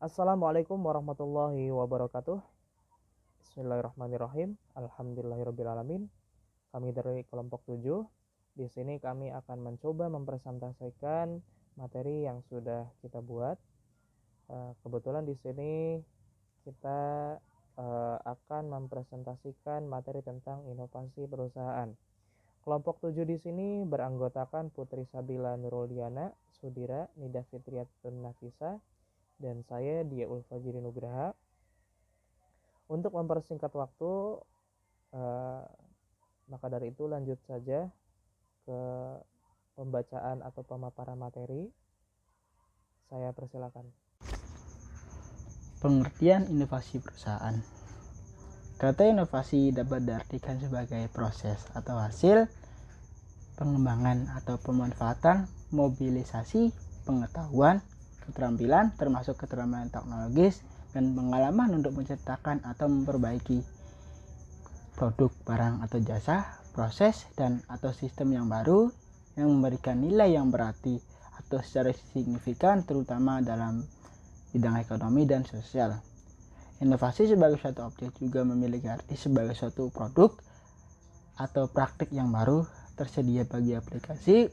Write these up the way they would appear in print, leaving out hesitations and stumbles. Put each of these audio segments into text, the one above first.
Assalamualaikum warahmatullahi wabarakatuh. Bismillahirrahmanirrahim. Alhamdulillahirrabbilalamin. Kami dari kelompok 7. Di sini kami akan mencoba mempresentasikan materi yang sudah kita buat. Kebetulan di sini kita akan mempresentasikan materi tentang inovasi perusahaan. Kelompok 7 di sini beranggotakan Putri Sabila Nuruldiana, Sudira, Nida Fitriatun Nafisa, dan saya Dia Ulfajiri Nugraha. Untuk mempersingkat waktu, maka dari itu lanjut saja ke pembacaan atau pemaparan materi. Saya persilakan. Pengertian inovasi perusahaan. Kata inovasi dapat diartikan sebagai proses atau hasil pengembangan atau pemanfaatan, mobilisasi pengetahuan, keterampilan termasuk keterampilan teknologis dan pengalaman untuk menciptakan atau memperbaiki produk, barang atau jasa, proses dan atau sistem yang baru yang memberikan nilai yang berarti atau secara signifikan terutama dalam bidang ekonomi dan sosial. Inovasi sebagai suatu objek juga memiliki arti sebagai suatu produk atau praktik yang baru tersedia bagi aplikasi,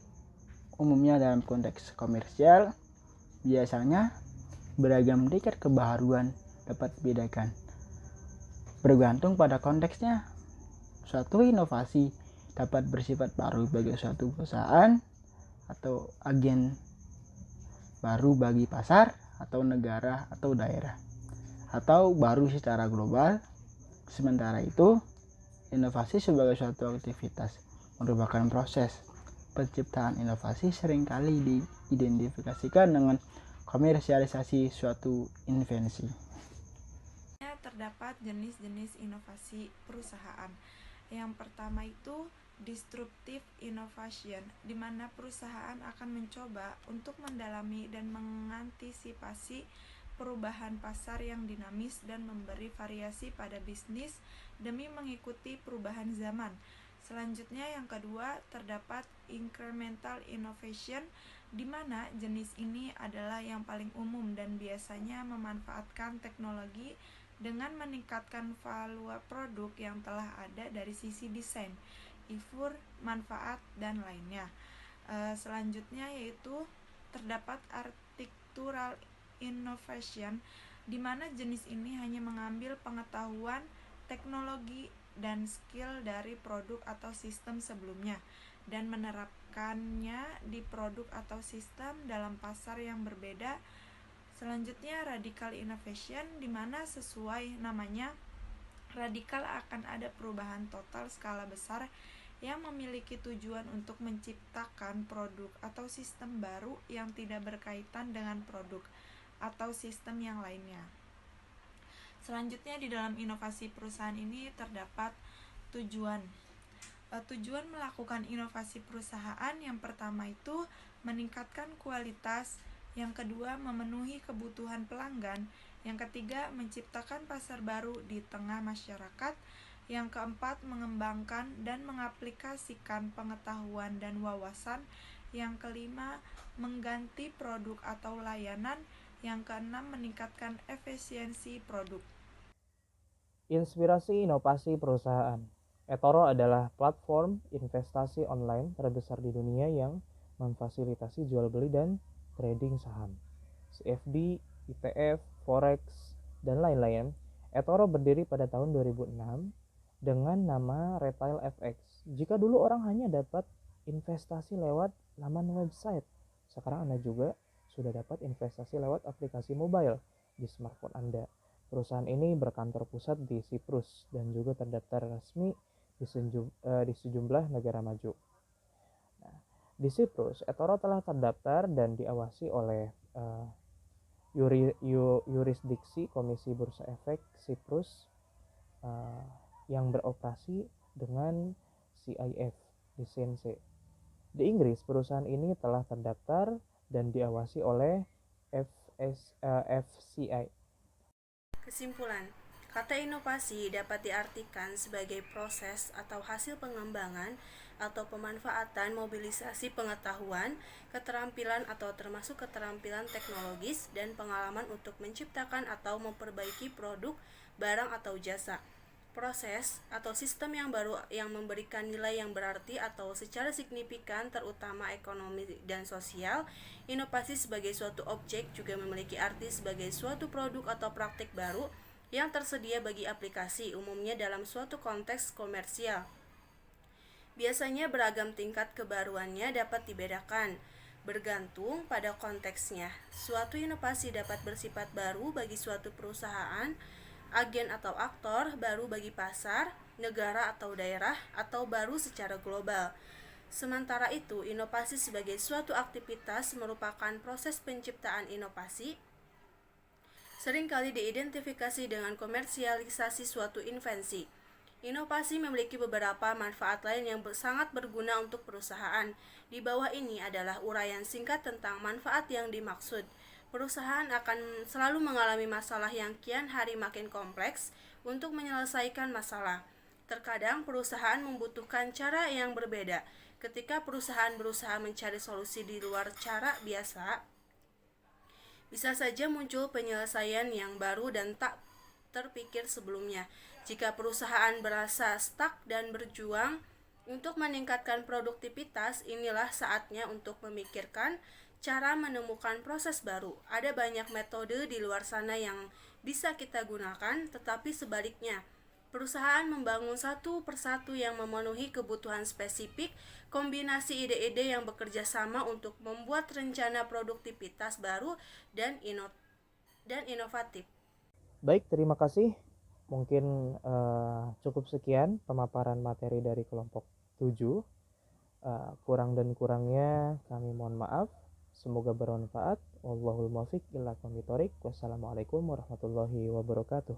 umumnya dalam konteks komersial. Biasanya beragam tingkat kebaharuan dapat dibedakan bergantung pada konteksnya. Suatu inovasi dapat bersifat baru bagi suatu perusahaan atau agen baru bagi pasar atau negara atau daerah, atau baru secara global. Sementara itu, inovasi sebagai suatu aktivitas merupakan proses. Penciptaan inovasi seringkali diidentifikasikan dengan komersialisasi suatu invensi. Terdapat jenis-jenis inovasi perusahaan. Yang pertama itu disruptive innovation, di mana perusahaan akan mencoba untuk mendalami dan mengantisipasi perubahan pasar yang dinamis dan memberi variasi pada bisnis demi mengikuti perubahan zaman. Selanjutnya yang kedua terdapat incremental innovation, di mana jenis ini adalah yang paling umum dan biasanya memanfaatkan teknologi dengan meningkatkan value produk yang telah ada dari sisi desain, fitur, manfaat, dan lainnya. Selanjutnya yaitu terdapat architectural innovation, di mana jenis ini hanya mengambil pengetahuan, teknologi, dan skill dari produk atau sistem sebelumnya dan menerapkannya di produk atau sistem dalam pasar yang berbeda. Selanjutnya radical innovation, di mana sesuai namanya, radikal akan ada perubahan total skala besar yang memiliki tujuan untuk menciptakan produk atau sistem baru yang tidak berkaitan dengan produk atau sistem yang lainnya. Selanjutnya di dalam inovasi perusahaan ini terdapat tujuan. Tujuan melakukan inovasi perusahaan yang pertama itu meningkatkan kualitas, yang kedua memenuhi kebutuhan pelanggan, yang ketiga menciptakan pasar baru di tengah masyarakat, yang keempat mengembangkan dan mengaplikasikan pengetahuan dan wawasan, yang kelima mengganti produk atau layanan, yang keenam meningkatkan efisiensi produk. Inspirasi inovasi perusahaan. eToro adalah platform investasi online terbesar di dunia yang memfasilitasi jual beli dan trading saham, CFD, ETF, Forex, dan lain-lain. eToro berdiri pada tahun 2006 dengan nama Retail FX. Jika dulu orang hanya dapat investasi lewat laman website, sekarang Anda juga sudah dapat investasi lewat aplikasi mobile di smartphone Anda. Perusahaan ini berkantor pusat di Siprus dan juga terdaftar resmi di sejumlah negara maju. Nah, di Siprus, eToro telah terdaftar dan diawasi oleh yurisdiksi Komisi Bursa Efek Siprus yang beroperasi dengan CIF lisensi. Di Inggris, perusahaan ini telah terdaftar dan diawasi oleh FCI. Kesimpulan, kata inovasi dapat diartikan sebagai proses atau hasil pengembangan atau pemanfaatan mobilisasi pengetahuan, keterampilan atau termasuk keterampilan teknologis dan pengalaman untuk menciptakan atau memperbaiki produk, barang atau jasa. Proses atau sistem yang baru yang memberikan nilai yang berarti atau secara signifikan terutama ekonomi dan sosial. Inovasi sebagai suatu objek juga memiliki arti sebagai suatu produk atau praktik baru yang tersedia bagi aplikasi, umumnya dalam suatu konteks komersial. Biasanya beragam tingkat kebaruannya dapat dibedakan, bergantung pada konteksnya. Suatu inovasi dapat bersifat baru bagi suatu perusahaan, agen atau aktor, baru bagi pasar, negara atau daerah, atau baru secara global. Sementara itu, inovasi sebagai suatu aktivitas merupakan proses penciptaan inovasi, seringkali diidentifikasi dengan komersialisasi suatu invensi. Inovasi memiliki beberapa manfaat lain yang sangat berguna untuk perusahaan. Di bawah ini adalah uraian singkat tentang manfaat yang dimaksud. Perusahaan akan selalu mengalami masalah yang kian hari makin kompleks untuk menyelesaikan masalah. Terkadang perusahaan membutuhkan cara yang berbeda. Ketika perusahaan berusaha mencari solusi di luar cara biasa, bisa saja muncul penyelesaian yang baru dan tak terpikir sebelumnya. Jika perusahaan berasa stuck dan berjuang untuk meningkatkan produktivitas, inilah saatnya untuk memikirkan cara menemukan proses baru. Ada banyak metode di luar sana yang bisa kita gunakan, tetapi sebaliknya, perusahaan membangun satu persatu yang memenuhi kebutuhan spesifik, kombinasi ide-ide yang bekerja sama untuk membuat rencana produktivitas baru dan inovatif. Baik, terima kasih. Mungkin cukup sekian pemaparan materi dari kelompok 7. Kurang dan kurangnya kami mohon maaf. Semoga bermanfaat. Wallahul muwaffiq ila aqwamit thoriq. Wassalamualaikum warahmatullahi wabarakatuh.